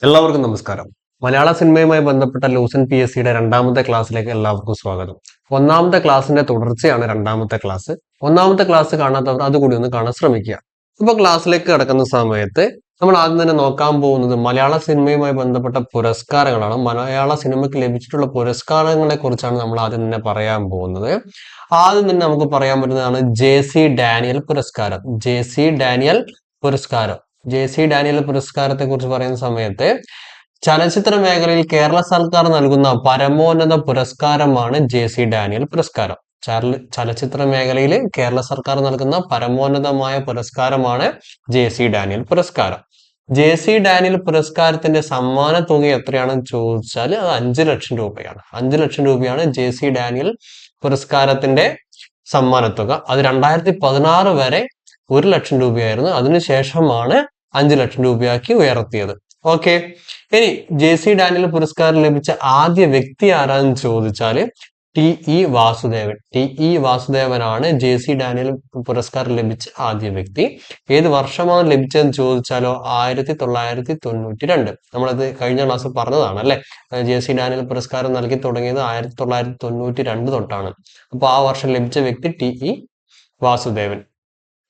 എല്ലാവർക്കും നമസ്കാരം. മലയാള സിനിമയുമായി ബന്ധപ്പെട്ട ലൂസൻ പി എസ് സിയുടെ രണ്ടാമത്തെ ക്ലാസ്സിലേക്ക് എല്ലാവർക്കും സ്വാഗതം. ഒന്നാമത്തെ ക്ലാസ്സിന്റെ തുടർച്ചയാണ് രണ്ടാമത്തെ ക്ലാസ്. ഒന്നാമത്തെ ക്ലാസ് കാണാത്തവർ അതുകൂടി ഒന്ന് കാണാൻ ശ്രമിക്കുക. ഇപ്പൊ ക്ലാസ്സിലേക്ക് കടക്കുന്ന സമയത്ത് നമ്മൾ ആദ്യം തന്നെ നോക്കാൻ പോകുന്നത് മലയാള സിനിമയുമായി ബന്ധപ്പെട്ട പുരസ്കാരങ്ങളാണ്. മലയാള സിനിമയ്ക്ക് ലഭിച്ചിട്ടുള്ള പുരസ്കാരങ്ങളെ കുറിച്ചാണ് നമ്മൾ ആദ്യം തന്നെ പറയാൻ പോകുന്നത്. ആദ്യം തന്നെ നമുക്ക് പറയാൻ പറ്റുന്നതാണ് JC ഡാനിയൽ പുരസ്കാരം. JC ഡാനിയൽ പുരസ്കാരം. JC ഡാനിയൽ പുരസ്കാരത്തെ കുറിച്ച് പറയുന്ന സമയത്ത് ചലച്ചിത്ര മേഖലയിൽ കേരള സർക്കാർ നൽകുന്ന പരമോന്നത പുരസ്കാരമാണ് JC ഡാനിയൽ പുരസ്കാരം. ചലച്ചിത്ര മേഖലയിൽ കേരള സർക്കാർ നൽകുന്ന പരമോന്നതമായ പുരസ്കാരമാണ് JC ഡാനിയൽ പുരസ്കാരം. JC ഡാനിയൽ പുരസ്കാരത്തിന്റെ സമ്മാന തുക എത്രയാണെന്ന് ചോദിച്ചാൽ അത് 5 ലക്ഷം രൂപയാണ്. 5 ലക്ഷം രൂപയാണ് JC ഡാനിയൽ പുരസ്കാരത്തിന്റെ സമ്മാനത്തുക. അത് 2016 വരെ 1 ലക്ഷം രൂപയായിരുന്നു. അതിനുശേഷമാണ് 5 ലക്ഷം രൂപയാക്കി ഉയർത്തിയത്. ഓക്കെ, ഇനി JC ഡാനിയൽ പുരസ്കാരം ലഭിച്ച ആദ്യ വ്യക്തി ആരാന്ന് ചോദിച്ചാല് TE Vasudevan. TE വാസുദേവനാണ് JC Daniel പുരസ്കാരം ലഭിച്ച ആദ്യ വ്യക്തി. ഏത് വർഷമാണ് ലഭിച്ചതെന്ന് ചോദിച്ചാലോ 1992. നമ്മളത് കഴിഞ്ഞ ക്ലാസ് പറഞ്ഞതാണ് അല്ലെ. JC ഡാനിയൽ പുരസ്കാരം നൽകി തുടങ്ങിയത് 1992 തൊട്ടാണ്. അപ്പൊ ആ വർഷം ലഭിച്ച വ്യക്തി TE വാസുദേവൻ.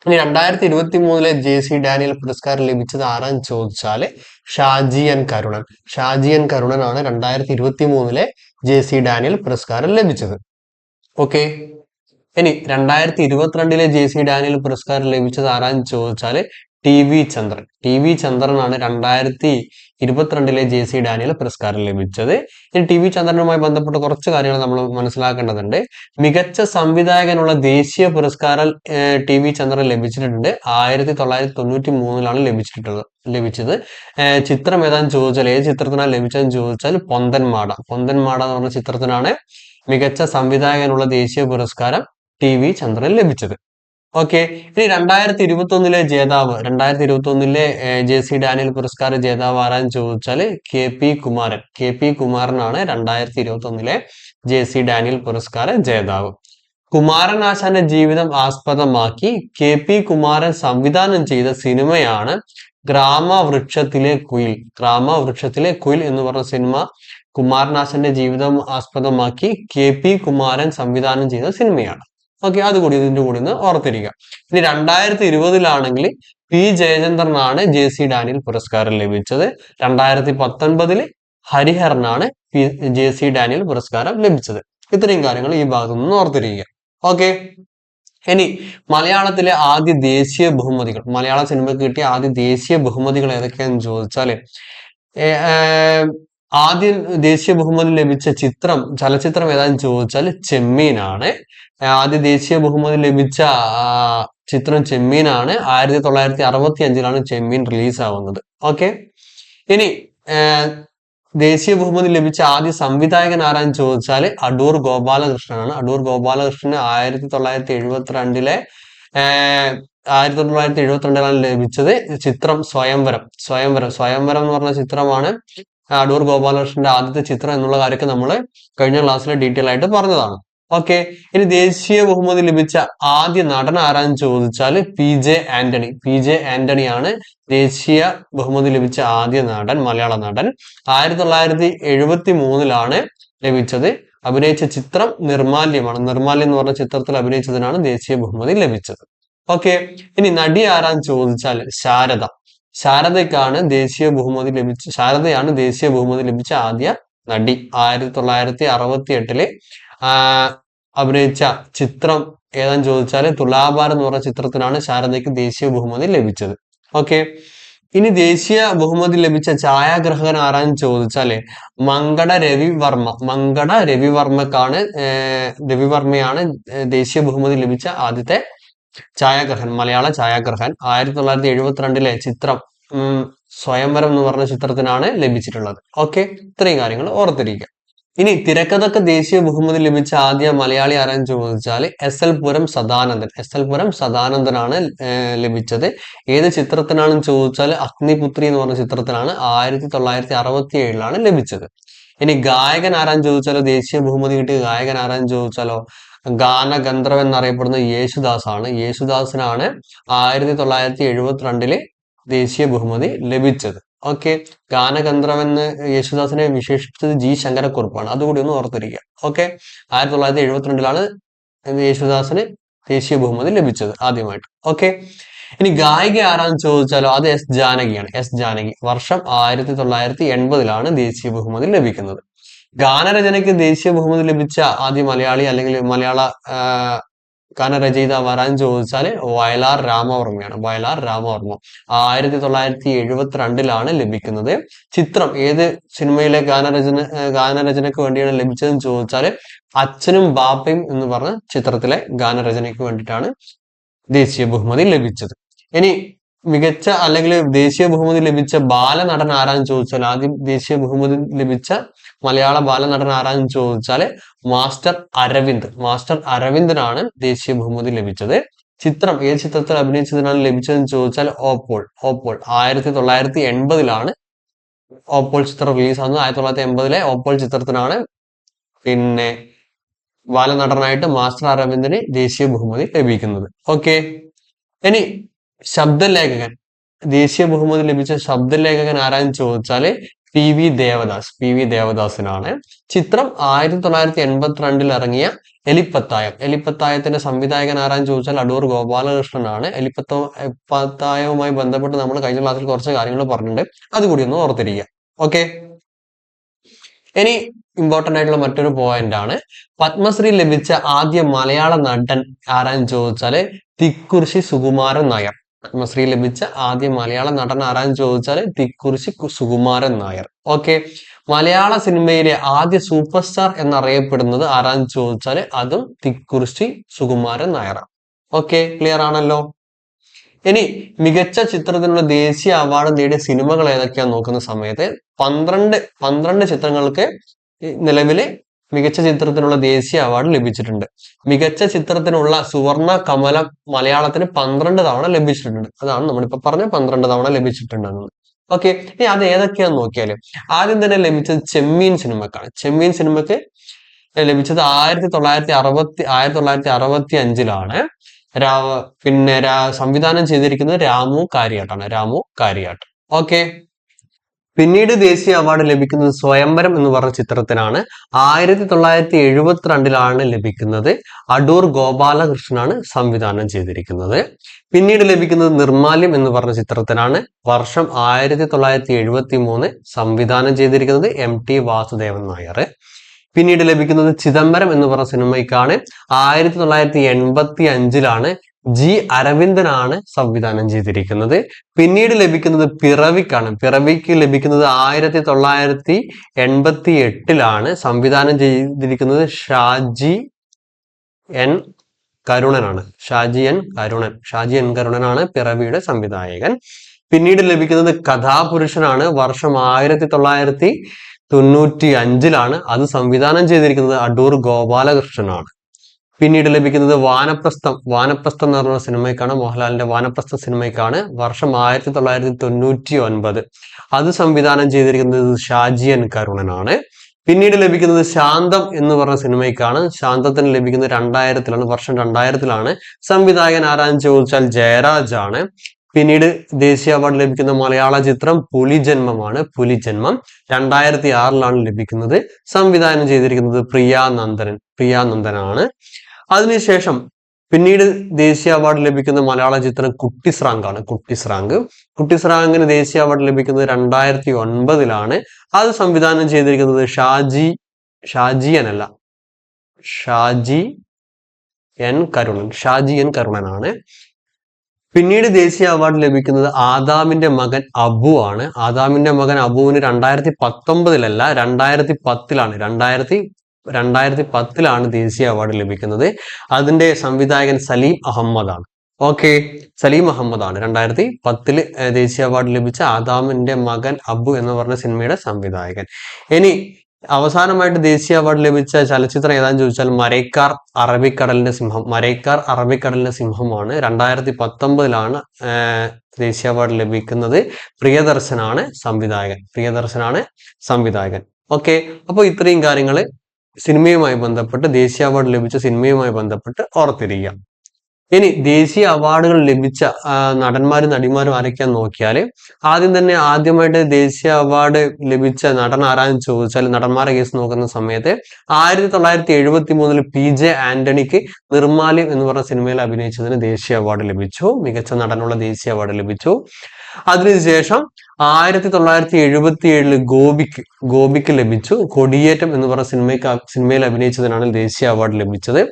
ഇനി 2023 JC ഡാനിയൽ പുരസ്കാരം ലഭിച്ചത് ആരാന്ന് ചോദിച്ചാല് ഷാജി എൻ കരുണൻ. ഷാജി എൻ കരുണനാണ് 2023 JC ഡാനിയൽ പുരസ്കാരം ലഭിച്ചത്. ഓക്കെ, ഇനി 2022 JC ഡാനിയൽ പുരസ്കാരം ലഭിച്ചത് ആരാന്ന് ചോദിച്ചാല് TV ചന്ദ്രൻ. TV ചന്ദ്രനാണ് 2022 JC ഡാനിയൽ പുരസ്കാരം ലഭിച്ചത്. ഇനി TV ചന്ദ്രനുമായി ബന്ധപ്പെട്ട കുറച്ച് കാര്യങ്ങൾ നമ്മൾ മനസ്സിലാക്കേണ്ടതുണ്ട്. മികച്ച സംവിധായകനുള്ള ദേശീയ പുരസ്കാരം TV ചന്ദ്രൻ ലഭിച്ചിട്ടുണ്ട്. 1993 ലഭിച്ചത്. ചിത്രം ഏതാന്ന് ചോദിച്ചാൽ ഏത് ചിത്രത്തിനാണ് ലഭിച്ചതെന്ന് ചോദിച്ചാൽ പൊന്തന്മാട എന്ന് പറഞ്ഞ ചിത്രത്തിനാണ് മികച്ച സംവിധായകനുള്ള ദേശീയ പുരസ്കാരം TV ചന്ദ്രൻ ലഭിച്ചത്. ഓക്കെ, ഇനി 2021 ജേതാവ് 2021 JC ഡാനിയൽ പുരസ്കാര ജേതാവ് ആരാന്ന് ചോദിച്ചാൽ KP Kumaran. KP കുമാരനാണ് 2021 JC Daniel പുരസ്കാര ജേതാവ്. കുമാരൻ ആശാന്റെ ജീവിതം ആസ്പദമാക്കി KP കുമാരൻ സംവിധാനം ചെയ്ത സിനിമയാണ് ഗ്രാമവൃക്ഷത്തിലെ കുയിൽ. ഗ്രാമവൃക്ഷത്തിലെ കുയിൽ എന്ന് പറഞ്ഞ സിനിമ കുമാരനാശാന്റെ ജീവിതം ആസ്പദമാക്കി KP കുമാരൻ സംവിധാനം ചെയ്ത സിനിമയാണ്. ഓക്കെ, അതുകൂടി ഇതിന്റെ കൂടി ഒന്ന് ഓർത്തിരിക്കുക. ഇനി 2020 P ജയചന്ദ്രനാണ് JC ഡാനിയൽ പുരസ്കാരം ലഭിച്ചത്. 2019 ഹരിഹരനാണ് JC ഡാനിയൽ പുരസ്കാരം ലഭിച്ചത്. ഇത്രയും കാര്യങ്ങൾ ഈ ഭാഗത്തു നിന്ന് ഓർത്തിരിക്കുക. ഓക്കെ, ഇനി മലയാളത്തിലെ ആദ്യ ദേശീയ ബഹുമതികൾ, മലയാള സിനിമയ്ക്ക് കിട്ടിയ ആദ്യ ദേശീയ ബഹുമതികൾ ഏതൊക്കെയാന്ന് ചോദിച്ചാല് ആദ്യം ദേശീയ ബഹുമതി ലഭിച്ച ചലച്ചിത്രം ഏതാന്ന് ചോദിച്ചാൽ ചെമ്മീനാണ്. ആദ്യ ദേശീയ ബഹുമതി ലഭിച്ച ചിത്രം ചെമ്മീനാണ്. 1965 ചെമ്മീൻ റിലീസ് ആവുന്നത്. ഓക്കെ, ഇനി ദേശീയ ബഹുമതി ലഭിച്ച ആദ്യ സംവിധായകൻ ആരാന്ന് ചോദിച്ചാൽ അടൂർ ഗോപാലകൃഷ്ണനാണ്. അടൂർ ഗോപാലകൃഷ്ണന് 1972 ലഭിച്ചത് ചിത്രം സ്വയംവരം എന്ന് പറഞ്ഞ ചിത്രമാണ് അടൂർ ഗോപാലകൃഷ്ണന്റെ ആദ്യത്തെ ചിത്രം എന്നുള്ള കാര്യമൊക്കെ നമ്മൾ കഴിഞ്ഞ ക്ലാസ്സിൽ ഡീറ്റെയിൽ ആയിട്ട് പറഞ്ഞതാണ്. ഓക്കെ, ഇനി ദേശീയ ബഹുമതി ലഭിച്ച ആദ്യ നടൻ ആരാന്ന് ചോദിച്ചാൽ PJ ആന്റണി. PJ ആന്റണിയാണ് ദേശീയ ബഹുമതി ലഭിച്ച ആദ്യ നടൻ, മലയാള നടൻ. 1973 ലഭിച്ചത്. അഭിനയിച്ച ചിത്രം നിർമാല്യമാണ്. നിർമാല്യം എന്ന് പറഞ്ഞ ചിത്രത്തിൽ അഭിനയിച്ചതിനാണ് ദേശീയ ബഹുമതി ലഭിച്ചത്. ഓക്കെ, ഇനി നടി ആരാന്ന് ചോദിച്ചാൽ ശാരദ. ശാരദയാണ് ദേശീയ ബഹുമതി ലഭിച്ച ആദ്യ നടി. 1968 അഭിനയിച്ച ചിത്രം ഏതാന്ന് ചോദിച്ചാൽ തുലാഭാരം എന്ന് പറഞ്ഞ ചിത്രത്തിനാണ് ശാരദയ്ക്ക് ദേശീയ ബഹുമതി ലഭിച്ചത്. ഓക്കെ, ഇനി ദേശീയ ബഹുമതി ലഭിച്ച ഛായാഗ്രഹകൻ ആരാന്ന് ചോദിച്ചാല് മങ്കട രവിവർമ്മയാണ് ദേശീയ ബഹുമതി ലഭിച്ച ആദ്യത്തെ ഛായാഗ്രഹൻ, മലയാള ഛായാഗ്രഹൻ. 1972 ചിത്രം സ്വയംവരം എന്ന് പറഞ്ഞ ചിത്രത്തിനാണ് ലഭിച്ചിട്ടുള്ളത്. ഓക്കെ, ഇത്രയും കാര്യങ്ങൾ ഓർത്തിരിക്കുക. ഇനി തിരക്കഥക്ക് ദേശീയ ബഹുമതി ലഭിച്ച ആദ്യ മലയാളി ആരാന്ന് ചോദിച്ചാൽ SL പുരം സദാനന്ദനാണ് ലഭിച്ചത്. ഏത് ചിത്രത്തിനാണെന്ന് ചോദിച്ചാൽ അഗ്നിപുത്രി എന്ന് പറഞ്ഞ ചിത്രത്തിനാണ് 1967 ലഭിച്ചത്. ഇനി ഗായകൻ ആരാന്ന് ചോദിച്ചാലോ, ദേശീയ ബഹുമതി കിട്ടിയ ഗായകൻ ആരാന്ന് ചോദിച്ചാലോ ഗാനഗന്ധർവൻ എന്നറിയപ്പെടുന്ന യേശുദാസാണ്. യേശുദാസിനാണ് 1972 ദേശീയ ബഹുമതി ലഭിച്ചത്. ഓക്കെ. ഗാനഗന്ധർവെന്ന് യേശുദാസിനെ വിശേഷിപ്പിച്ചത് ജി ശങ്കരക്കുറുപ്പാണ്. അതുകൂടി ഒന്ന് ഓർത്തിരിക്കുക. ഓക്കെ. 1972 യേശുദാസിന് ദേശീയ ബഹുമതി ലഭിച്ചത് ആദ്യമായിട്ട്. ഓക്കെ. ഇനി ഗായിക ആരാന്ന് ചോദിച്ചാലോ, അത് എസ് ജാനകിയാണ്. എസ് ജാനകി. വർഷം 1980 ദേശീയ ബഹുമതി ലഭിക്കുന്നത്. ഗാനരചനയ്ക്ക് ദേശീയ ബഹുമതി ലഭിച്ച ആദ്യ മലയാളി അല്ലെങ്കിൽ മലയാള ഗാനരചയിതാവ് ആരാന്ന് ചോദിച്ചാല് വയലാർ രാമവർമ്മയാണ്. വയലാർ രാമവർമ്മ 1972 ലഭിക്കുന്നത്. ചിത്രം ഏത് സിനിമയിലെ ഗാനരചനയ്ക്ക് വേണ്ടിയാണ് ലഭിച്ചതെന്ന് ചോദിച്ചാല് അച്ഛനും ബാപ്പയും എന്ന് പറഞ്ഞ ചിത്രത്തിലെ ഗാനരചനയ്ക്ക് വേണ്ടിയിട്ടാണ് ദേശീയ ബഹുമതി ലഭിച്ചത്. ഇനി മികച്ച അല്ലെങ്കിൽ ദേശീയ ബഹുമതി ലഭിച്ച ബാലനടൻ ആരാന്ന് ചോദിച്ചാൽ, ആദ്യം ദേശീയ ബഹുമതി ലഭിച്ച മലയാള ബാലനടൻ ആരാന്ന് ചോദിച്ചാല് മാസ്റ്റർ അരവിന്ദ്. മാസ്റ്റർ അരവിന്ദനാണ് ദേശീയ ബഹുമതി ലഭിച്ചത്. ചിത്രം ഏത് ചിത്രത്തിൽ അഭിനയിച്ചതിനാണ് ലഭിച്ചതെന്ന് ചോദിച്ചാൽ ഓപ്പോൾ. ഓപ്പോൾ 1980 ഓപ്പോൾ ചിത്രം റിലീസ് ആകുന്നത്. 1980 ഓപ്പോൾ ചിത്രത്തിനാണ് പിന്നെ ബാലനടനായിട്ട് മാസ്റ്റർ അരവിന്ദന് ദേശീയ ബഹുമതി ലഭിക്കുന്നത്. ഓക്കെ. ഇനി ശബ്ദലേഖകൻ, ദേശീയ ബഹുമതി ലഭിച്ച ശബ്ദലേഖകൻ ആരാന്ന് ചോദിച്ചാല് P V Devadas. P V ദേവദാസിനാണ്. ചിത്രം 1982 ഇറങ്ങിയ എലിപ്പത്തായം. എലിപ്പത്തായത്തിന്റെ സംവിധായകൻ ആരാന്ന് ചോദിച്ചാൽ അടൂർ ഗോപാലകൃഷ്ണനാണ്. എലിപ്പത്തായവുമായി ബന്ധപ്പെട്ട് നമ്മൾ കഴിഞ്ഞ ക്ലാസ്സിൽ കുറച്ച് കാര്യങ്ങൾ പറഞ്ഞിട്ടുണ്ട്. അതുകൂടി ഒന്ന് ഓർത്തിരിക്കുക. ഓക്കെ. ഇനി ഇമ്പോർട്ടന്റ് ആയിട്ടുള്ള മറ്റൊരു പോയിന്റ് ആണ്, പത്മശ്രീ ലഭിച്ച ആദ്യ മലയാള നടൻ ആരാന്ന് ചോദിച്ചാല് തിക്കുറിശി സുകുമാരൻ നായർ. പത്മശ്രീ ലഭിച്ച ആദ്യ മലയാള നടൻ ആരാന്ന് ചോദിച്ചാല് തിക്കുറിശി സുകുമാരൻ നായർ. ഓക്കെ. മലയാള സിനിമയിലെ ആദ്യ സൂപ്പർ സ്റ്റാർ എന്നറിയപ്പെടുന്നത് ആരാന്ന് ചോദിച്ചാല് അതും തിക്കുറിശി സുകുമാരൻ നായരാണ്. ഓക്കെ. ക്ലിയർ ആണല്ലോ. ഇനി മികച്ച ചിത്രത്തിനുള്ള ദേശീയ അവാർഡ് നേടിയ സിനിമകൾ ഏതൊക്കെയാന്ന് നോക്കുന്ന സമയത്ത് 12 ചിത്രങ്ങൾക്ക് നിലവില് മികച്ച ചിത്രത്തിനുള്ള ദേശീയ അവാർഡ് ലഭിച്ചിട്ടുണ്ട്. മികച്ച ചിത്രത്തിനുള്ള സുവർണ കമലം മലയാളത്തിന് 12 തവണ ലഭിച്ചിട്ടുണ്ട്. അതാണ് നമ്മളിപ്പോ പറഞ്ഞ 12 തവണ ലഭിച്ചിട്ടുണ്ടെന്ന്. ഓക്കെ. ഇനി അത് ഏതൊക്കെയാന്ന് നോക്കിയാല് ആദ്യം തന്നെ ലഭിച്ചത് ചെമ്മീൻ സിനിമക്കാണ്. ചെമ്മീൻ സിനിമക്ക് ലഭിച്ചത് 1965 പിന്നെ സംവിധാനം ചെയ്തിരിക്കുന്നത് രാമു കാര്യാട്ടാണ്. രാമു കാര്യാട്ട്. ഓക്കെ. പിന്നീട് ദേശീയ അവാർഡ് ലഭിക്കുന്നത് സ്വയംവരം എന്ന് പറഞ്ഞ ചിത്രത്തിനാണ്. 1972 ലഭിക്കുന്നത്. അടൂർ ഗോപാലകൃഷ്ണനാണ് സംവിധാനം ചെയ്തിരിക്കുന്നത്. പിന്നീട് ലഭിക്കുന്നത് നിർമാല്യം എന്ന് പറഞ്ഞ ചിത്രത്തിനാണ്. വർഷം 1973. സംവിധാനം ചെയ്തിരിക്കുന്നത് MT വാസുദേവൻ നായർ. പിന്നീട് ലഭിക്കുന്നത് ചിദംബരം എന്ന് പറഞ്ഞ സിനിമയ്ക്കാണ്. 1985 ജി അരവിന്ദനാണ് സംവിധാനം ചെയ്തിരിക്കുന്നത്. പിന്നീട് ലഭിക്കുന്നത് പിറവിക്കാണ്. പിറവിക്ക് ലഭിക്കുന്നത് 1988 സംവിധാനം ചെയ്തിരിക്കുന്നത് ഷാജി എൻ കരുണനാണ്. ഷാജി എൻ കരുണനാണ് പിറവിയുടെ സംവിധായകൻ. പിന്നീട് ലഭിക്കുന്നത് കഥാപുരുഷനാണ്. വർഷം 1995 അത് സംവിധാനം ചെയ്തിരിക്കുന്നത് അടൂർ ഗോപാലകൃഷ്ണനാണ്. പിന്നീട് ലഭിക്കുന്നത് വാനപ്രസ്ഥം. വാനപ്രസ്ഥം എന്ന് പറഞ്ഞ സിനിമയ്ക്കാണ്. മോഹൻലാലിന്റെ വാനപ്രസ്ഥം സിനിമയ്ക്കാണ്. വർഷം 1999 അത് സംവിധാനം ചെയ്തിരിക്കുന്നത് ഷാജി എൻ കരുണനാണ്. പിന്നീട് ലഭിക്കുന്നത് ശാന്തം എന്ന് പറഞ്ഞ സിനിമയ്ക്കാണ്. ശാന്തത്തിന് ലഭിക്കുന്നത് 2000 വർഷം 2000 സംവിധായകൻ ആരാന്ന് ചോദിച്ചാൽ ജയരാജ് ആണ്. പിന്നീട് ദേശീയ അവാർഡ് ലഭിക്കുന്ന മലയാള ചിത്രം പുലിജന്മമാണ്. പുലിജന്മം 2006 ലഭിക്കുന്നത്. സംവിധാനം ചെയ്തിരിക്കുന്നത് പ്രിയാനന്ദനാണ്. അതിനുശേഷം പിന്നീട് ദേശീയ അവാർഡ് ലഭിക്കുന്ന മലയാള ചിത്രം കുട്ടിസ്രാങ്കാണ്. കുട്ടിസ്രാങ്കിന് ദേശീയ അവാർഡ് ലഭിക്കുന്നത് 2009 അത് സംവിധാനം ചെയ്തിരിക്കുന്നത് ഷാജി എൻ കരുണനാണ്. പിന്നീട് ദേശീയ അവാർഡ് ലഭിക്കുന്നത് ആദാമിന്റെ മകൻ അബു ആണ്. ആദാമിന്റെ മകൻ അബുവിന് 2019 2010 2010 ദേശീയ അവാർഡ് ലഭിക്കുന്നത്. അതിന്റെ സംവിധായകൻ സലീം അഹമ്മദ് ആണ്. ഓക്കെ. സലീം അഹമ്മദ് ആണ് 2010 ദേശീയ അവാർഡ് ലഭിച്ച ആദാമിന്റെ മകൻ അബു എന്ന് പറഞ്ഞ സിനിമയുടെ സംവിധായകൻ. ഇനി അവസാനമായിട്ട് ദേശീയ അവാർഡ് ലഭിച്ച ചലച്ചിത്രം ഏതാന്ന് ചോദിച്ചാൽ മരയ്ക്കാർ അറബിക്കടലിന്റെ സിംഹമാണ്. 2019 ദേശീയ അവാർഡ് ലഭിക്കുന്നത്. പ്രിയദർശനാണ് സംവിധായകൻ. ഓക്കെ. അപ്പോൾ ഇത്രയും കാര്യങ്ങൾ സിനിമയുമായി ബന്ധപ്പെട്ട് ദേശീയ അവാർഡ് ലഭിച്ച സിനിമയുമായി ബന്ധപ്പെട്ട് ഓർത്തിരിക്കുക. ഇനി ദേശീയ അവാർഡുകൾ ലഭിച്ച നടന്മാരും നടിമാരും ആരൊക്കെയാന്ന് നോക്കിയാൽ ആദ്യമായിട്ട് ദേശീയ അവാർഡ് ലഭിച്ച നടൻ ആരാന്ന് ചോദിച്ചാൽ നടന്മാരെ കേസ് നോക്കുന്ന സമയത്ത് 1973 PJ ആന്റണിക്ക് നിർമ്മാല്യം എന്ന് പറഞ്ഞ സിനിമയിൽ അഭിനയിച്ചതിന് ദേശീയ അവാർഡ് ലഭിച്ചു. മികച്ച നടനുള്ള ദേശീയ അവാർഡ് ലഭിച്ചു. അതിനുശേഷം 1977 ഗോപിക്ക് ലഭിച്ചു. കൊടിയേറ്റം എന്ന് പറഞ്ഞ സിനിമയിൽ അഭിനയിച്ചതിനാണ് ദേശീയ അവാർഡ് ലഭിച്ചത്.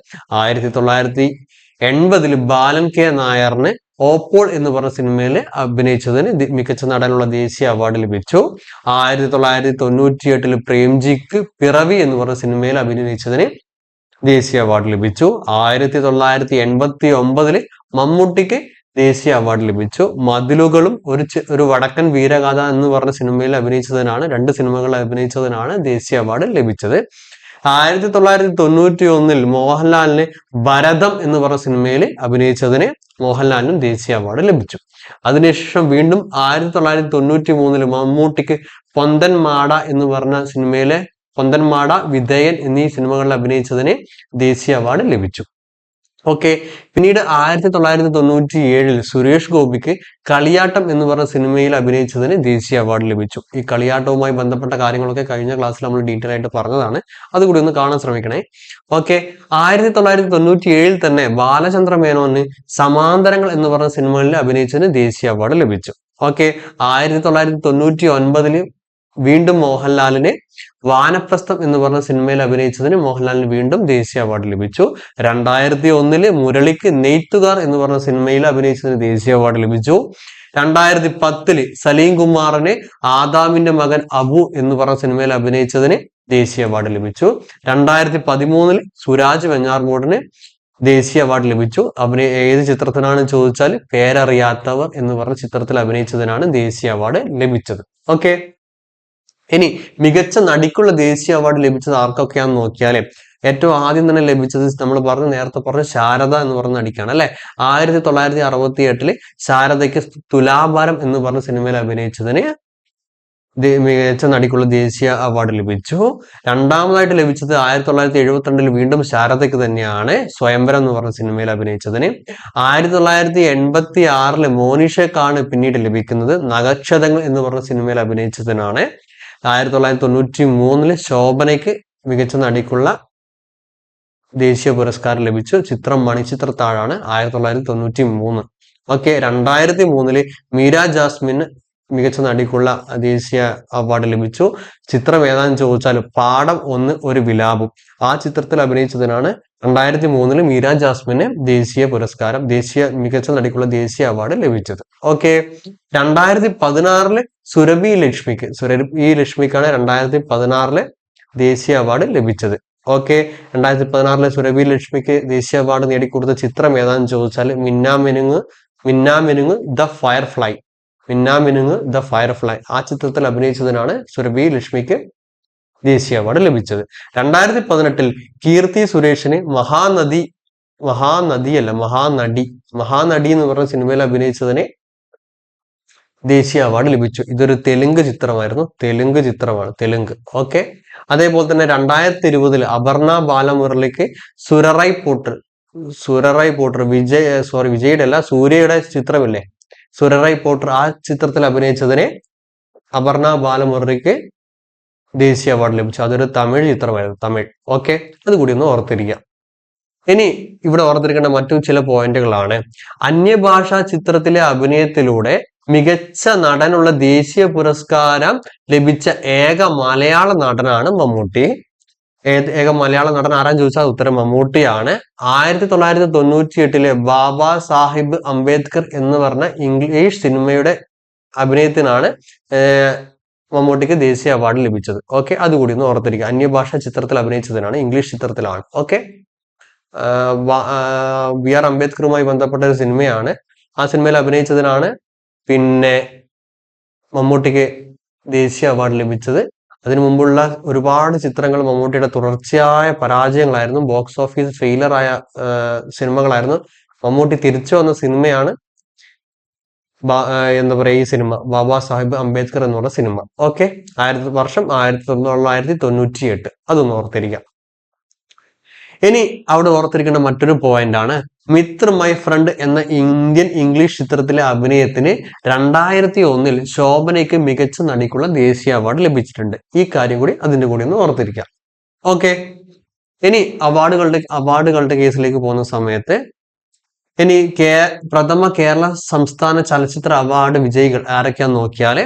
1980 ബാലൻ കെ നായറിന് ഓപ്പോൾ എന്ന് പറഞ്ഞ സിനിമയിൽ അഭിനയിച്ചതിന് മികച്ച നടനുള്ള ദേശീയ അവാർഡ് ലഭിച്ചു. 1998 പ്രേംജിക്ക് പിറവി എന്ന് പറഞ്ഞ സിനിമയിൽ അഭിനയിച്ചതിന് ദേശീയ അവാർഡ് ലഭിച്ചു. 1989 മമ്മൂട്ടിക്ക് ദേശീയ അവാർഡ് ലഭിച്ചു. മതിലുകളും ഒരു വടക്കൻ വീരഗാഥ എന്ന് പറഞ്ഞ സിനിമയിൽ അഭിനയിച്ചതിനാണ് 2 സിനിമകൾ അഭിനയിച്ചതിനാണ് ദേശീയ അവാർഡ് ലഭിച്ചത്. 1991 മോഹൻലാലിന് ഭരതം എന്ന് പറഞ്ഞ സിനിമയിൽ അഭിനയിച്ചതിന് മോഹൻലാലിനും ദേശീയ അവാർഡ് ലഭിച്ചു. അതിനുശേഷം വീണ്ടും 1993 മമ്മൂട്ടിക്ക് പൊന്തൻ മാട എന്ന് പറഞ്ഞ സിനിമയിലെ പൊന്തൻ മാട, വിധേയൻ എന്നീ സിനിമകളിൽ അഭിനയിച്ചതിന് ദേശീയ അവാർഡ് ലഭിച്ചു. ഓക്കെ, പിന്നീട് 1997 സുരേഷ് ഗോപിക്ക് കളിയാട്ടം എന്ന് പറഞ്ഞ സിനിമയിൽ അഭിനയിച്ചതിന് ദേശീയ അവാർഡ് ലഭിച്ചു. ഈ കളിയാട്ടവുമായി ബന്ധപ്പെട്ട കാര്യങ്ങളൊക്കെ കഴിഞ്ഞ ക്ലാസ്സിൽ നമ്മൾ ഡീറ്റെയിൽ ആയിട്ട് പറഞ്ഞതാണ്. അതുകൂടി ഒന്ന് കാണാൻ ശ്രമിക്കണേ. ഓക്കെ, 1997 തന്നെ ബാലചന്ദ്ര മേനോന് സമാന്തരങ്ങൾ എന്ന് പറഞ്ഞ സിനിമകളിൽ അഭിനയിച്ചതിന് ദേശീയ അവാർഡ് ലഭിച്ചു. ഓക്കെ, 1999 വീണ്ടും മോഹൻലാലിന് വാനപ്രസ്ഥം എന്ന് പറഞ്ഞ സിനിമയിൽ അഭിനയിച്ചതിന് മോഹൻലാലിന് വീണ്ടും ദേശീയ അവാർഡ് ലഭിച്ചു. 2001 മുരളിക്ക് നെയ്ത്തുകാർ എന്ന് പറഞ്ഞ സിനിമയിൽ അഭിനയിച്ചതിന് ദേശീയ അവാർഡ് ലഭിച്ചു. 2010 സലീം കുമാറിന് ആദാമിന്റെ മകൻ അബു എന്ന് പറഞ്ഞ സിനിമയിൽ അഭിനയിച്ചതിന് ദേശീയ അവാർഡ് ലഭിച്ചു. 2013 സുരാജ് വെഞ്ഞാർമൂടിന് ദേശീയ അവാർഡ് ലഭിച്ചു. ഏത് ചിത്രത്തിനാണ് ചോദിച്ചാൽ പേരറിയാത്തവർ എന്ന് പറഞ്ഞ ചിത്രത്തിൽ അഭിനയിച്ചതിനാണ് ദേശീയ അവാർഡ് ലഭിച്ചത്. ഓക്കെ, ഇനി മികച്ച നടിക്കുള്ള ദേശീയ അവാർഡ് ലഭിച്ചത് ആർക്കൊക്കെയാണെന്ന് നോക്കിയാല് ഏറ്റവും ആദ്യം തന്നെ ലഭിച്ചത് നമ്മൾ നേരത്തെ പറഞ്ഞ ശാരദ എന്ന് പറഞ്ഞ നടിക്കാണ് അല്ലെ. 1968 ശാരദയ്ക്ക് തുലാഭാരം എന്ന് പറഞ്ഞ സിനിമയിൽ അഭിനയിച്ചതിന് മികച്ച നടിക്കുള്ള ദേശീയ അവാർഡ് ലഭിച്ചു. രണ്ടാമതായിട്ട് ലഭിച്ചത് 1972 വീണ്ടും ശാരദയ്ക്ക് തന്നെയാണ്, സ്വയംവരം എന്ന് പറഞ്ഞ സിനിമയിൽ അഭിനയിച്ചതിന്. 1986 മോനിഷക്കാണ് പിന്നീട് ലഭിക്കുന്നത്, നഗക്ഷതങ്ങൾ എന്ന് പറഞ്ഞ സിനിമയിൽ അഭിനയിച്ചതിനാണ്. 1993 ശോഭനയ്ക്ക് മികച്ച നടിക്കുള്ള ദേശീയ പുരസ്കാരം ലഭിച്ചു. ചിത്രം മണിച്ചിത്രത്താഴാണ് 1993. ഓക്കെ, 2003 മീര ജാസ്മിന് മികച്ച നടിക്കുള്ള ദേശീയ അവാർഡ് ലഭിച്ചു. ചിത്രം ഏതാണെന്ന് ചോദിച്ചാൽ പാഠം 1 ഒരു വിലാപം, ആ ചിത്രത്തിൽ അഭിനയിച്ചതിനാണ് 2003 മീര ജാസ്മിന് മികച്ച നടിക്കുള്ള ദേശീയ അവാർഡ് ലഭിച്ചത്. ഓക്കെ, 2016 സുരഭി ലക്ഷ്മിക്കാണ് 2016 ദേശീയ അവാർഡ് ലഭിച്ചത്. ഓക്കെ, 2016 സുരഭി ലക്ഷ്മിക്ക് ദേശീയ അവാർഡ് നേടിക്കൊടുത്ത ചിത്രം ഏതാണെന്ന് ചോദിച്ചാൽ മിന്നാമിനുങ്ങ് ദ ഫയർഫ്ലൈ, ആ ചിത്രത്തിൽ അഭിനയിച്ചതിനാണ് സുരഭി ലക്ഷ്മിക്ക് ദേശീയ അവാർഡ് ലഭിച്ചത്. 2018 കീർത്തി സുരേഷിന് മഹാനടി എന്ന് പറഞ്ഞ സിനിമയിൽ അഭിനയിച്ചതിന് ദേശീയ അവാർഡ് ലഭിച്ചു. ഇതൊരു തെലുങ്ക് ചിത്രമാണ്. ഓക്കെ, അതേപോലെ തന്നെ 2020 അപർണ ബാലമുരളിക്ക് സുരറൈ പോട്ടർ വിജയുടെ അല്ല സൂര്യയുടെ ചിത്രമില്ലേ സുരറൈ പോട്ടർ, ആ ചിത്രത്തിൽ അഭിനയിച്ചതിന് അപർണ ബാലമുരളിക്ക് ദേശീയ അവാർഡ് ലഭിച്ചു. അതൊരു തമിഴ് ചിത്രമായിരുന്നു. ഓക്കെ, അതുകൂടി ഒന്ന് ഓർത്തിരിക്കാം. ഇനി ഇവിടെ ഓർത്തിരിക്കേണ്ട മറ്റു ചില പോയിന്റുകളാണ്. അന്യഭാഷാ ചിത്രത്തിലെ അഭിനയത്തിലൂടെ മികച്ച നടനുള്ള ദേശീയ പുരസ്കാരം ലഭിച്ച ഏക മലയാള നടനാണ് മമ്മൂട്ടി. ഏക മലയാള നടൻ ആരാന്ന് ചോദിച്ചാൽ ഉത്തരം മമ്മൂട്ടിയാണ്. 1998 ബാബാ സാഹിബ് അംബേദ്കർ എന്ന് പറഞ്ഞ ഇംഗ്ലീഷ് സിനിമയുടെ അഭിനയത്തിനാണ് മമ്മൂട്ടിക്ക് ദേശീയ അവാർഡ് ലഭിച്ചത്. ഓക്കെ, അതുകൂടി ഒന്ന് ഓർത്തിരിക്കുക. അന്യഭാഷാ ചിത്രത്തിൽ അഭിനയിച്ചതിനാണ്, ഇംഗ്ലീഷ് ചിത്രത്തിലാണ്. ഓക്കെ, ബി ആർ അംബേദ്കറുമായി ബന്ധപ്പെട്ട ഒരു സിനിമയാണ്, ആ സിനിമയിൽ അഭിനയിച്ചതിനാണ് പിന്നെ മമ്മൂട്ടിക്ക് ദേശീയ അവാർഡ് ലഭിച്ചത്. അതിനു മുമ്പുള്ള ഒരുപാട് ചിത്രങ്ങൾ മമ്മൂട്ടിയുടെ തുടർച്ചയായ പരാജയങ്ങളായിരുന്നു, ബോക്സ് ഓഫീസ് ഫെയിലർ ആയ സിനിമകളായിരുന്നു. മമ്മൂട്ടി തിരിച്ചു വന്ന സിനിമയാണ് ഈ സിനിമ ബാബാ സാഹിബ് അംബേദ്കർ എന്നുള്ള സിനിമ. ഓക്കെ, വർഷം 1998, അതൊന്ന് ഓർത്തിരിക്കാം. ഇനി അവിടെ ഓർത്തിരിക്കേണ്ട മറ്റൊരു പോയിന്റ് ആണ് മിത്ര മൈ ഫ്രണ്ട് എന്ന ഇന്ത്യൻ ഇംഗ്ലീഷ് ചിത്രത്തിലെ അഭിനയത്തിന് 2001 ശോഭനയ്ക്ക് മികച്ച നടിക്കുള്ള ദേശീയ അവാർഡ് ലഭിച്ചിട്ടുണ്ട്. ഈ കാര്യം കൂടി അതിന്റെ കൂടി ഒന്ന് ഓർത്തിരിക്കാം. ഓക്കെ, ഇനി അവാർഡുകളുടെ കേസിലേക്ക് പോകുന്ന സമയത്ത് ഇനി പ്രഥമ കേരള സംസ്ഥാന ചലച്ചിത്ര അവാർഡ് വിജയികൾ ആരൊക്കെയാന്ന് നോക്കിയാല്,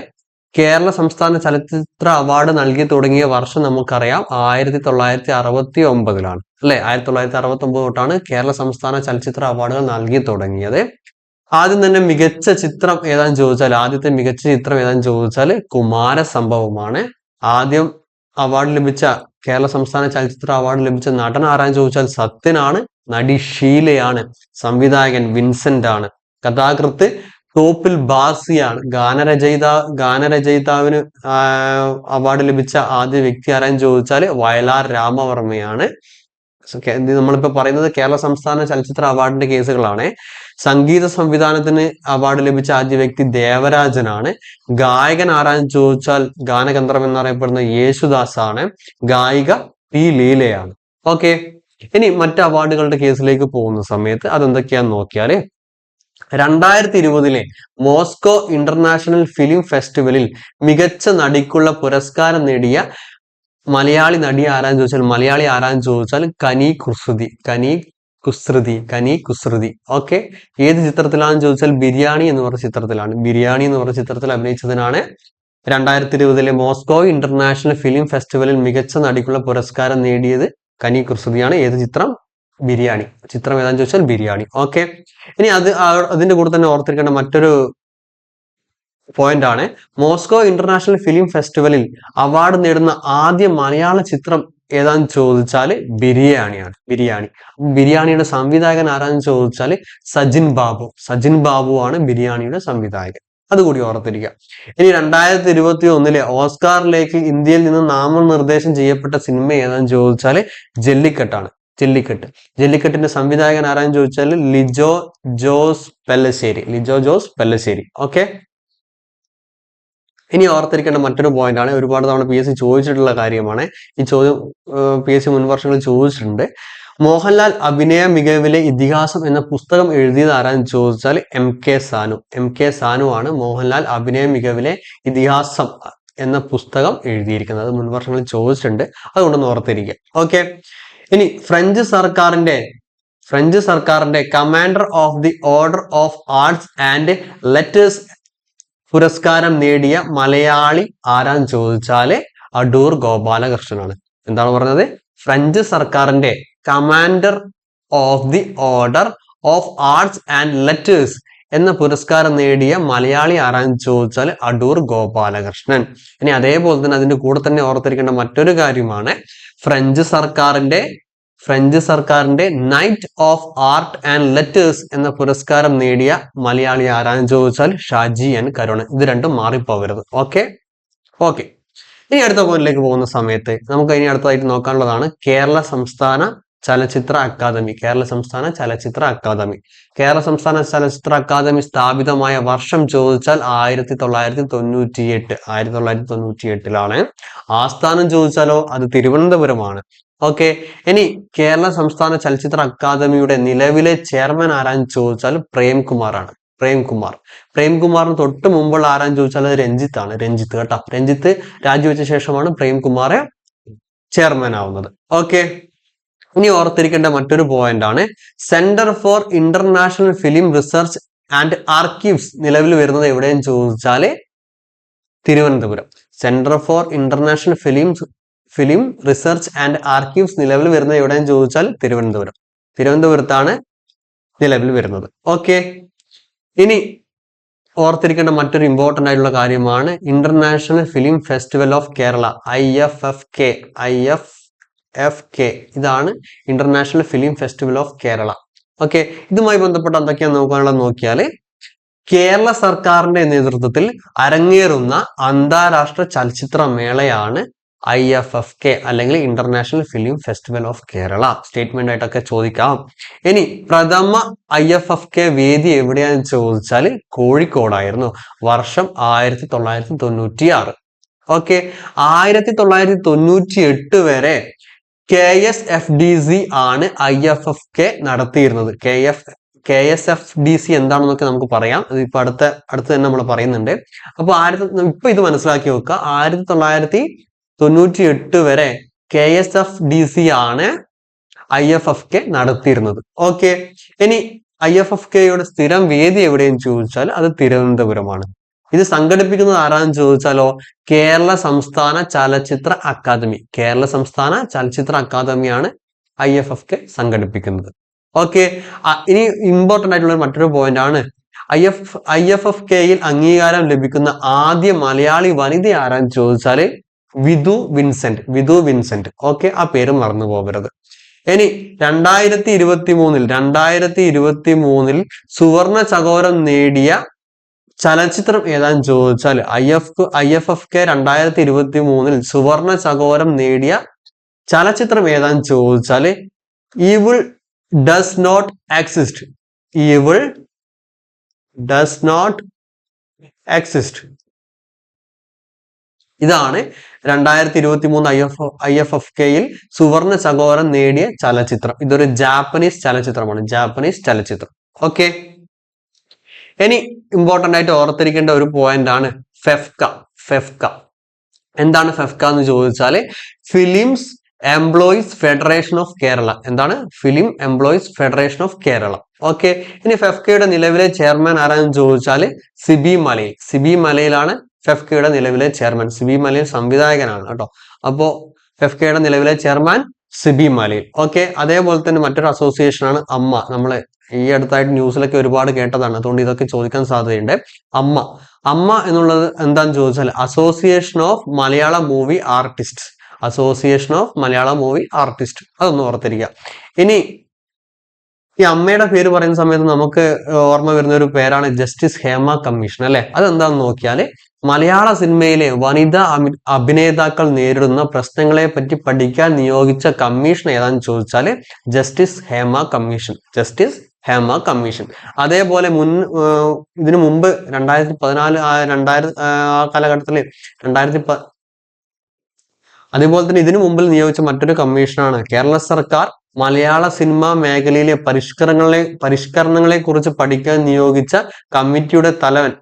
കേരള സംസ്ഥാന ചലച്ചിത്ര അവാർഡ് നൽകി തുടങ്ങിയ വർഷം നമുക്കറിയാം 1969 അല്ലെ. 1969 തൊട്ടാണ് കേരള സംസ്ഥാന ചലച്ചിത്ര അവാർഡുകൾ നൽകി തുടങ്ങിയത്. ആദ്യം തന്നെ മികച്ച ചിത്രം ഏതാന്ന് ചോദിച്ചാൽ, ആദ്യത്തെ മികച്ച ചിത്രം ഏതാന്ന് ചോദിച്ചാൽ കുമാരസംഭവമാണ്. ആദ്യം അവാർഡ് ലഭിച്ച, കേരള സംസ്ഥാന ചലച്ചിത്ര അവാർഡ് ലഭിച്ച നടൻ ആരാന്ന് ചോദിച്ചാൽ സത്യനാണ്. നടി ഷീലയാണ്. സംവിധായകൻ വിൻസെന്റ് ആണ്. കഥാകൃത്ത് തോപ്പിൽ ബാസിയാണ്. ഗാനരചയിതാവിന് അവാർഡ് ലഭിച്ച ആദ്യ വ്യക്തി ആരാന്ന് ചോദിച്ചാൽ വയലാർ രാമവർമ്മയാണ്. നമ്മളിപ്പോ പറയുന്നത് കേരള സംസ്ഥാന ചലച്ചിത്ര അവാർഡിന്റെ കേസുകളാണ്. സംഗീത സംവിധാനത്തിന് അവാർഡ് ലഭിച്ച ആദ്യ വ്യക്തി ദേവരാജനാണ്. ഗായകൻ ആരാന്ന് ചോദിച്ചാൽ ഗാനഗന്ധർവൻ എന്നറിയപ്പെടുന്ന യേശുദാസ് ആണ്. ഗായിക പി ലീലയാണ്. ഓക്കെ, ഇനി മറ്റ് അവാർഡുകളുടെ കേസിലേക്ക് പോകുന്ന സമയത്ത് അതെന്തൊക്കെയാന്ന് നോക്കിയാല്, 2020 മോസ്കോ ഇന്റർനാഷണൽ ഫിലിം ഫെസ്റ്റിവലിൽ മികച്ച നടിക്കുള്ള പുരസ്കാരം നേടിയ മലയാളി നടി ആരാന്ന് ചോദിച്ചാൽ കനി കുസൃതി. ഓക്കെ, ഏത് ചിത്രത്തിലാണെന്ന് ചോദിച്ചാൽ ബിരിയാണി എന്ന് പറഞ്ഞ ചിത്രത്തിൽ അഭിനയിച്ചതിനാണ് 2020 മോസ്കോ ഇന്റർനാഷണൽ ഫിലിം ഫെസ്റ്റിവലിൽ മികച്ച നടിക്കുള്ള പുരസ്കാരം നേടിയത് കനി കുസൃതിയാണ്. ഏത് ചിത്രം? ബിരിയാണി. ചിത്രം ഏതാന്ന് ചോദിച്ചാൽ ബിരിയാണി. ഓക്കെ, ഇനി അതിന്റെ കൂടെ തന്നെ ഓർത്തിരിക്കേണ്ട മറ്റൊരു പോയിന്റ് ആണ്, മോസ്കോ ഇന്റർനാഷണൽ ഫിലിം ഫെസ്റ്റിവലിൽ അവാർഡ് നേടുന്ന ആദ്യ മലയാള ചിത്രം ഏതാന്ന് ചോദിച്ചാൽ ബിരിയാണിയാണ്. ബിരിയാണിയുടെ സംവിധായകൻ ആരാന്ന് ചോദിച്ചാൽ സജിൻ ബാബു ആണ് ബിരിയാണിയുടെ സംവിധായകൻ. അതുകൂടി ഓർത്തിരിക്കുക. ഇനി 2021 ഓസ്കാറിലേക്ക് ഇന്ത്യയിൽ നിന്ന് നാമനിർദ്ദേശം ചെയ്യപ്പെട്ട സിനിമ ഏതാന്ന് ചോദിച്ചാൽ ജല്ലിക്കെട്ടിന്റെ സംവിധായകൻ ആരാന്ന് ചോദിച്ചാൽ ലിജോ ജോസ് പെല്ലശ്ശേരി. ഓക്കെ, ഇനി ഓർത്തിരിക്കേണ്ട മറ്റൊരു പോയിന്റ് ആണ്, ഒരുപാട് തവണ PSC ചോദിച്ചിട്ടുള്ള കാര്യമാണ്. ഈ ചോദ്യം PSC മുൻ വർഷങ്ങളിൽ ചോദിച്ചിട്ടുണ്ട്. മോഹൻലാൽ അഭിനയ മികവിലെ ഇതിഹാസം എന്ന പുസ്തകം എഴുതിയത് ആരാന്ന് ചോദിച്ചാൽ MK സാനു ആണ് മോഹൻലാൽ അഭിനയ മികവിലെ ഇതിഹാസം എന്ന പുസ്തകം എഴുതിയിരിക്കുന്നത്. മുൻ വർഷങ്ങളിൽ ചോദിച്ചിട്ടുണ്ട്, അതുകൊണ്ടൊന്ന് ഓർത്തിരിക്കുക. ഓക്കെ, ഇനി ഫ്രഞ്ച് സർക്കാരിന്റെ commander of the order of arts and letters പുരസ്കാരം നേടിയ മലയാളി ആരാന്ന് ചോദിച്ചാല് അടൂർ ഗോപാലകൃഷ്ണനാണ്. എന്താണ് പറഞ്ഞത്? ഫ്രഞ്ച് സർക്കാരിന്റെ commander of the order of arts and letters എന്ന പുരസ്കാരം നേടിയ മലയാളി ആരാന്ന് ചോദിച്ചാൽ അടൂർ ഗോപാലകൃഷ്ണൻ. ഇനി അതേപോലെ തന്നെ അതിന്റെ കൂടെ തന്നെ ഓർത്തിരിക്കേണ്ട മറ്റൊരു കാര്യമാണ്, ഫ്രഞ്ച് സർക്കാരിന്റെ knight of art and letters എന്ന പുരസ്കാരം നേടിയ മലയാളി ആരാന്ന് ചോദിച്ചാൽ ഷാജി എൻ കരുൺ. ഇത് രണ്ടും മാറിപ്പോകരുത്. ഓക്കെ, ഇനി അടുത്ത പോയിന്റിലേക്ക് പോകുന്ന സമയത്ത് നമുക്ക് ഇനി അടുത്തതായിട്ട് നോക്കാനുള്ളതാണ് കേരള സംസ്ഥാന ചലച്ചിത്ര അക്കാദമി സ്ഥാപിതമായ വർഷം ചോദിച്ചാൽ 1998. 1998 ആസ്ഥാനം ചോദിച്ചാലോ അത് തിരുവനന്തപുരമാണ്. ഓക്കെ, ഇനി കേരള സംസ്ഥാന ചലച്ചിത്ര അക്കാദമിയുടെ നിലവിലെ ചെയർമാൻ ആരാന്ന് ചോദിച്ചാൽ പ്രേംകുമാറാണ്. പ്രേംകുമാറിന് തൊട്ട് മുമ്പുള്ള ആരാന്ന് ചോദിച്ചാൽ അത് രഞ്ജിത്ത് കേട്ടോ. രഞ്ജിത്ത് രാജിവെച്ച ശേഷമാണ് പ്രേംകുമാർ ചെയർമാൻ ആവുന്നത്. ഓക്കെ, ഇനി ഓർത്തിരിക്കേണ്ട മറ്റൊരു പോയിന്റ് ആണ്, centre for international film research and archives നിലവിൽ വരുന്നത് എവിടെയെന്ന് ചോദിച്ചാൽ Thiruvananthapuram. Centre for international film research and archives നിലവിൽ വരുന്നത് എവിടെയെന്ന് ചോദിച്ചാൽ തിരുവനന്തപുരത്താണ് നിലവിൽ വരുന്നത്. ഓക്കെ, ഇനി ഓർത്തിരിക്കേണ്ട മറ്റൊരു ഇമ്പോർട്ടന്റ് ആയിട്ടുള്ള കാര്യമാണ് international film festival of Kerala, IFFK. ഇതാണ് international film festival of Kerala. Okay, ഇതുമായി ബന്ധപ്പെട്ട് എന്തൊക്കെയാന്ന് നോക്കിയാൽ കേരള സർക്കാരിന്റെ നേതൃത്വത്തിൽ അരങ്ങേറുന്ന അന്താരാഷ്ട്ര ചലച്ചിത്ര മേളയാണ് IFFK അല്ലെങ്കിൽ international film festival of Kerala. Statement ആയിട്ടൊക്കെ ചോദിക്കാം. ഇനി പ്രഥമ IFFK വേദി എവിടെയാന്ന് ചോദിച്ചാൽ കോഴിക്കോടായിരുന്നു. വർഷം 1996. ഓക്കെ, 1998 വരെ KSFDC ആണ് IFFK നടത്തിയിരുന്നത്. KSFDC എന്താണെന്നൊക്കെ നമുക്ക് പറയാം. ഇപ്പൊ അടുത്ത് തന്നെ നമ്മൾ പറയുന്നുണ്ട്. അപ്പൊ ഇപ്പൊ ഇത് മനസ്സിലാക്കി വെക്കുക. 1998 വരെ KSFDC ആണ് IFFK നടത്തിയിരുന്നത്. ഓക്കെ, ഇനി IFFKയുടെ സ്ഥിരം വേദി എവിടെയെന്ന് ചോദിച്ചാൽ അത് തിരുവനന്തപുരമാണ്. ഇത് സംഘടിപ്പിക്കുന്നത് ആരാന്ന് ചോദിച്ചാലോ കേരള സംസ്ഥാന ചലച്ചിത്ര അക്കാദമി. കേരള സംസ്ഥാന ചലച്ചിത്ര അക്കാദമിയാണ് IFFK സംഘടിപ്പിക്കുന്നത്. ഓക്കെ, ഇനി ഇമ്പോർട്ടന്റ് ആയിട്ടുള്ള മറ്റൊരു പോയിന്റ് ആണ് IFFKയിൽ അംഗീകാരം ലഭിക്കുന്ന ആദ്യ മലയാളി വനിത ആരാന്ന് ചോദിച്ചാല് വിധു വിൻസെന്റ്. ഓക്കെ, ആ പേര് മറന്നു പോകരുത്. ഇനി 2023 സുവർണ ചകോരം നേടിയ ചലച്ചിത്രം ഏതാന്ന് ചോദിച്ചാൽ IFFK 2023 സുവർണ ചകോരം നേടിയ ചലച്ചിത്രം ഏതാന്ന് ചോദിച്ചാല് ഈവിൾ ഡസ് നോട്ട് എക്സിസ്റ്റ്. ഇതാണ് 2023 IFFKയിൽ സുവർണ ചകോരം നേടിയ ചലച്ചിത്രം. ഇതൊരു ജാപ്പനീസ് ചലച്ചിത്രം. ഓക്കെ, ഇനി ഇമ്പോർട്ടന്റ് ആയിട്ട് ഓർത്തിരിക്കേണ്ട ഒരു പോയിന്റ് ആണ് ഫെഫ്ക. എന്താണ് ഫെഫ്ക എന്ന് ചോദിച്ചാല് films employees federation of Kerala. എന്താണ് film employees federation of Kerala. Okay, ഇനി ഫെഫ്കയുടെ നിലവിലെ ചെയർമാൻ ആരാന്ന് ചോദിച്ചാല് സിബി മലയിലാണ് ഫെഫ്കയുടെ നിലവിലെ ചെയർമാൻ. സിബി മലയിൽ സംവിധായകനാണ് കേട്ടോ. അപ്പോ ഫെഫ്കയുടെ നിലവിലെ ചെയർമാൻ സിബി മലയിൽ. ഓക്കെ, അതേപോലെ തന്നെ മറ്റൊരു അസോസിയേഷൻ ആണ് അമ്മ. നമ്മള് ഈ അടുത്തായിട്ട് ന്യൂസിലൊക്കെ ഒരുപാട് കേട്ടതാണ്, അതുകൊണ്ട് ഇതൊക്കെ ചോദിക്കാൻ സാധ്യതയുണ്ട്. അമ്മ എന്നുള്ളത് എന്താന്ന് ചോദിച്ചാൽ association of Malayalam movie artist. അതൊന്ന് ഓർത്തിരിക്കുക. ഇനി ഈ അമ്മയുടെ പേര് പറയുന്ന സമയത്ത് നമുക്ക് ഓർമ്മ വരുന്ന ഒരു പേരാണ് ജസ്റ്റിസ് ഹേമ കമ്മീഷൻ അല്ലെ. അതെന്താന്ന് നോക്കിയാല് മലയാള സിനിമയിലെ വനിതാ അഭിനേതാക്കൾ നേരിടുന്ന പ്രശ്നങ്ങളെ പറ്റി പഠിക്കാൻ നിയോഗിച്ച കമ്മീഷൻ ഏതാന്ന് ചോദിച്ചാല് ജസ്റ്റിസ് ഹേമ കമ്മീഷൻ. അതേപോലെ ഇതിനു മുമ്പ് 2014 കാലഘട്ടത്തില് അതേപോലെ തന്നെ ഇതിനു മുമ്പിൽ നിയോഗിച്ച മറ്റൊരു കമ്മീഷനാണ് കേരള സർക്കാർ മലയാള സിനിമാ മേഖലയിലെ പരിഷ്കരണങ്ങളെ കുറിച്ച് പഠിക്കാൻ നിയോഗിച്ച കമ്മിറ്റിയുടെ തലവൻ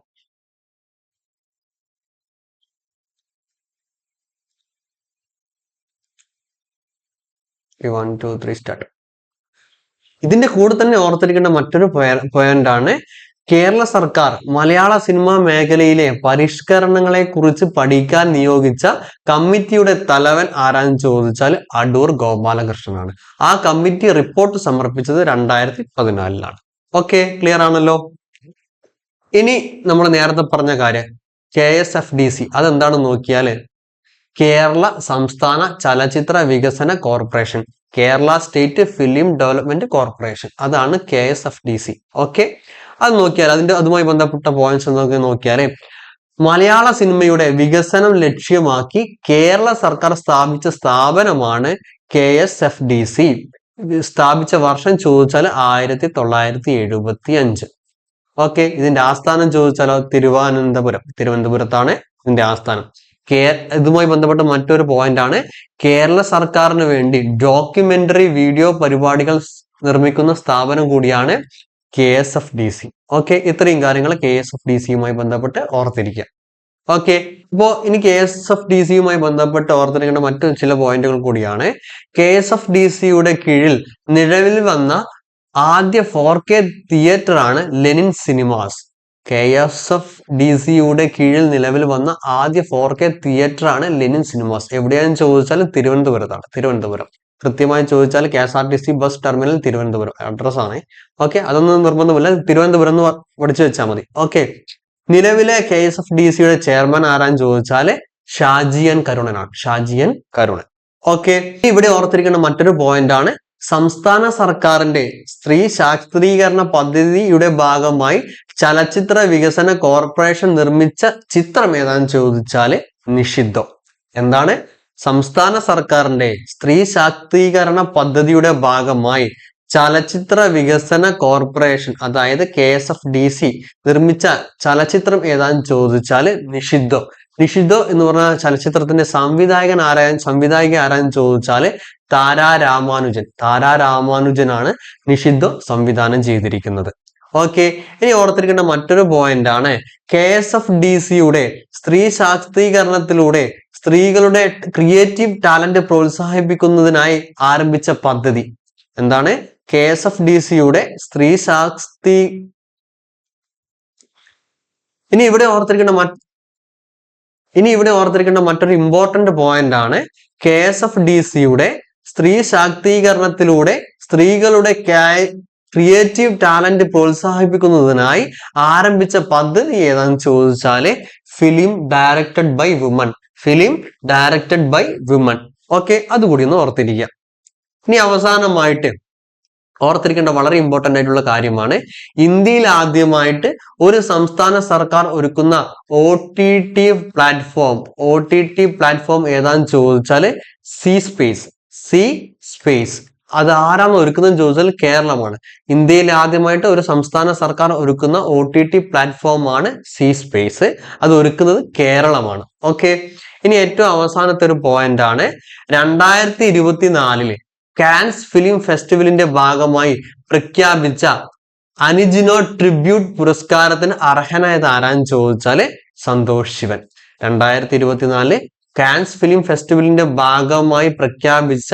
ഇതിന്റെ കൂടെ തന്നെ ഓർത്തിരിക്കേണ്ട മറ്റൊരു പോയിന്റ് ആണ് കേരള സർക്കാർ മലയാള സിനിമാ മേഖലയിലെ പരിഷ്കരണങ്ങളെ കുറിച്ച് പഠിക്കാൻ നിയോഗിച്ച കമ്മിറ്റിയുടെ തലവൻ ആരാന്ന് ചോദിച്ചാൽ അടൂർ ഗോപാലകൃഷ്ണനാണ്. ആ കമ്മിറ്റി റിപ്പോർട്ട് സമർപ്പിച്ചത് 2014 ഓക്കെ, ക്ലിയർ ആണല്ലോ. ഇനി നമ്മൾ നേരത്തെ പറഞ്ഞ കാര്യം KSFDC അതെന്താണെന്ന് നോക്കിയാല് കേരള സംസ്ഥാന ചലച്ചിത്ര വികസന corporation, Kerala state film development corporation, അതാണ് KSFDC. ഓക്കെ, അത് നോക്കിയാൽ അതുമായി ബന്ധപ്പെട്ട പോയിന്റ്സ് എന്നൊക്കെ നോക്കിയാല് മലയാള സിനിമയുടെ വികസനം ലക്ഷ്യമാക്കി കേരള സർക്കാർ സ്ഥാപിച്ച സ്ഥാപനമാണ് KSFDC. സ്ഥാപിച്ച വർഷം ചോദിച്ചാൽ 1975. ഓക്കെ, ഇതിന്റെ ആസ്ഥാനം ചോദിച്ചാലോ തിരുവനന്തപുരത്താണ് ഇതിന്റെ ആസ്ഥാനം. ഇതുമായി ബന്ധപ്പെട്ട മറ്റൊരു പോയിന്റ് ആണ് കേരള സർക്കാരിന് വേണ്ടി ഡോക്യുമെന്ററി വീഡിയോ പരിപാടികൾ നിർമ്മിക്കുന്ന സ്ഥാപനം കൂടിയാണ് KSFDC. ഓക്കെ, ഇത്രയും കാര്യങ്ങൾ KSFDCയുമായി ബന്ധപ്പെട്ട് ഓർത്തിരിക്കുക. ഓക്കെ, അപ്പോ ഇനി KSFDCയുമായി ബന്ധപ്പെട്ട് ഓർത്തിരിക്കേണ്ട മറ്റു ചില പോയിന്റുകൾ കൂടിയാണ്. KSFDCയുടെ കീഴിൽ നിലവിൽ വന്ന ആദ്യ 4K തിയേറ്റർ ആണ് ലെനിൻ സിനിമാസ്. KSFDCയുടെ കീഴിൽ നിലവിൽ വന്ന ആദ്യ 4K തിയേറ്റർ ആണ് ലെനിൻ സിനിമാസ്. എവിടെയാണെന്ന് ചോദിച്ചാൽ തിരുവനന്തപുരം. കൃത്യമായി ചോദിച്ചാൽ KSRTC bus terminal Thiruvananthapuram address ആണ്. ഓക്കെ, അതൊന്നും നിർബന്ധമില്ല, തിരുവനന്തപുരം എന്ന് പഠിച്ചു വെച്ചാൽ മതി. ഓക്കെ, നിലവിലെ KSFDCയുടെ ചെയർമാൻ ആരാന്ന് ചോദിച്ചാല് ഷാജിയൻ കരുണൻ. ഓക്കെ, ഇവിടെ ഓർത്തിരിക്കുന്ന മറ്റൊരു പോയിന്റ് ആണ് സംസ്ഥാന സർക്കാരിന്റെ സ്ത്രീ ശാക്തീകരണ പദ്ധതിയുടെ ഭാഗമായി ചലച്ചിത്ര വികസന കോർപ്പറേഷൻ നിർമ്മിച്ച ചിത്രം ഏതാന്ന് ചോദിച്ചാല് നിഷിദ്ധം. എന്താണ് സംസ്ഥാന സർക്കാരിന്റെ സ്ത്രീ ശാക്തീകരണ പദ്ധതിയുടെ ഭാഗമായി ചലച്ചിത്ര വികസന കോർപ്പറേഷൻ അതായത് KSFDC നിർമ്മിച്ച ചലച്ചിത്രം ഏതാന്ന് ചോദിച്ചാല് നിഷിദ്ധം. നിഷിദ്ധോ എന്ന് പറഞ്ഞ ചലച്ചിത്രത്തിന്റെ സംവിധായിക ആരാന്ന് ചോദിച്ചാല് താരാ രാമാനുജനാണ് നിഷിദ്ധോ സംവിധാനം ചെയ്തിരിക്കുന്നത്. ഓക്കെ, ഇനി ഓർത്തിരിക്കേണ്ട മറ്റൊരു പോയിന്റ് ആണ് KSFDCയുടെ സ്ത്രീ ശാക്തീകരണത്തിലൂടെ സ്ത്രീകളുടെ ക്രിയേറ്റീവ് ടാലന്റ് പ്രോത്സാഹിപ്പിക്കുന്നതിനായി ആരംഭിച്ച പദ്ധതി എന്താണ്? KSFDCയുടെ സ്ത്രീ ശാക്തീ ഇനി ഇവിടെ ഓർത്തിരിക്കേണ്ട മറ്റൊരു ഇമ്പോർട്ടന്റ് പോയിന്റ് ആണ് KSFDCയുടെ സ്ത്രീ ശാക്തീകരണത്തിലൂടെ സ്ത്രീകളുടെ ക്രിയേറ്റീവ് ടാലന്റ് പ്രോത്സാഹിപ്പിക്കുന്നതിനായി ആരംഭിച്ച പദ്ധതി ഏതാണെന്ന് ചോദിച്ചാല് film directed by women. Okay, അതുകൂടി ഒന്ന് ഓർത്തിരിക്കുക. ഇനി അവസാനമായിട്ട് ഓർത്തിരിക്കേണ്ട വളരെ ഇമ്പോർട്ടന്റ് ആയിട്ടുള്ള കാര്യമാണ് ഇന്ത്യയിൽ ആദ്യമായിട്ട് ഒരു സംസ്ഥാന സർക്കാർ ഒരുക്കുന്ന OTT പ്ലാറ്റ്ഫോം ഏതാന്ന് ചോദിച്ചാല് സി സ്പേസ്. അത് ആരാണ് ഒരുക്കുന്നതെന്ന് ചോദിച്ചാൽ കേരളമാണ്. ഇന്ത്യയിൽ ആദ്യമായിട്ട് ഒരു സംസ്ഥാന സർക്കാർ ഒരുക്കുന്ന OTT പ്ലാറ്റ്ഫോമാണ് സി സ്പേസ്. അത് ഒരുക്കുന്നത് കേരളമാണ്. ഓക്കെ, ഇനി ഏറ്റവും അവസാനത്തെ ഒരു പോയിന്റ് ആണ് 2024 കാൻസ് ഫിലിം ഫെസ്റ്റിവലിന്റെ ഭാഗമായി പ്രഖ്യാപിച്ച അനിജിനോ ട്രിബ്യൂട്ട് പുരസ്കാരത്തിന് അർഹനായത് ആരാന്ന് ചോദിച്ചാല് സന്തോഷ് ശിവൻ. 2024 കാൻസ് ഫിലിം ഫെസ്റ്റിവലിന്റെ ഭാഗമായി പ്രഖ്യാപിച്ച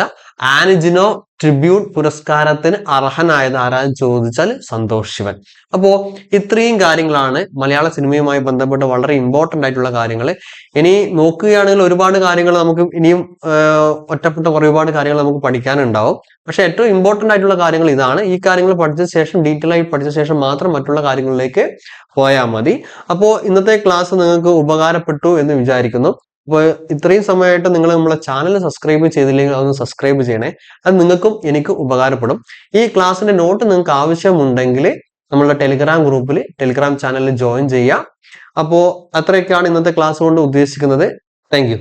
ആനിജിനോ ട്രിബ്യൂട്ട് പുരസ്കാരത്തിന് അർഹനായത് ആരാന്ന് ചോദിച്ചാൽ സന്തോഷ് ശിവൻ. അപ്പോ ഇത്രയും കാര്യങ്ങളാണ് മലയാള സിനിമയുമായി ബന്ധപ്പെട്ട് വളരെ ഇമ്പോർട്ടന്റ് ആയിട്ടുള്ള കാര്യങ്ങൾ. ഇനി നോക്കുകയാണെങ്കിൽ ഒരുപാട് കാര്യങ്ങൾ നമുക്ക് ഇനിയും ഒറ്റപ്പെട്ട ഒരുപാട് കാര്യങ്ങൾ നമുക്ക് പഠിക്കാനുണ്ടാവും. പക്ഷെ ഏറ്റവും ഇമ്പോർട്ടന്റ് ആയിട്ടുള്ള കാര്യങ്ങൾ ഇതാണ്. ഈ കാര്യങ്ങൾ പഠിച്ച ശേഷം ഡീറ്റെയിൽ ആയി പഠിച്ച ശേഷം മാത്രം മറ്റുള്ള കാര്യങ്ങളിലേക്ക് പോയാൽ മതി. അപ്പോൾ ഇന്നത്തെ ക്ലാസ് നിങ്ങൾക്ക് ഉപകാരപ്പെട്ടു എന്ന് വിചാരിക്കുന്നു. അപ്പോൾ ഇത്രയും സമയമായിട്ട് നിങ്ങൾ നമ്മളെ ചാനൽ സബ്സ്ക്രൈബ് ചെയ്തില്ലെങ്കിൽ അതൊന്ന് സബ്സ്ക്രൈബ് ചെയ്യണേ. അത് നിങ്ങൾക്കും എനിക്കും ഉപകാരപ്പെടും. ഈ ക്ലാസ്സിന്റെ നോട്ട് നിങ്ങൾക്ക് ആവശ്യമുണ്ടെങ്കിൽ നമ്മളുടെ ടെലിഗ്രാം ചാനലിൽ ജോയിൻ ചെയ്യാം. അപ്പോൾ അത്രയൊക്കെയാണ് ഇന്നത്തെ ക്ലാസ് കൊണ്ട് ഉദ്ദേശിക്കുന്നത്. Thank you.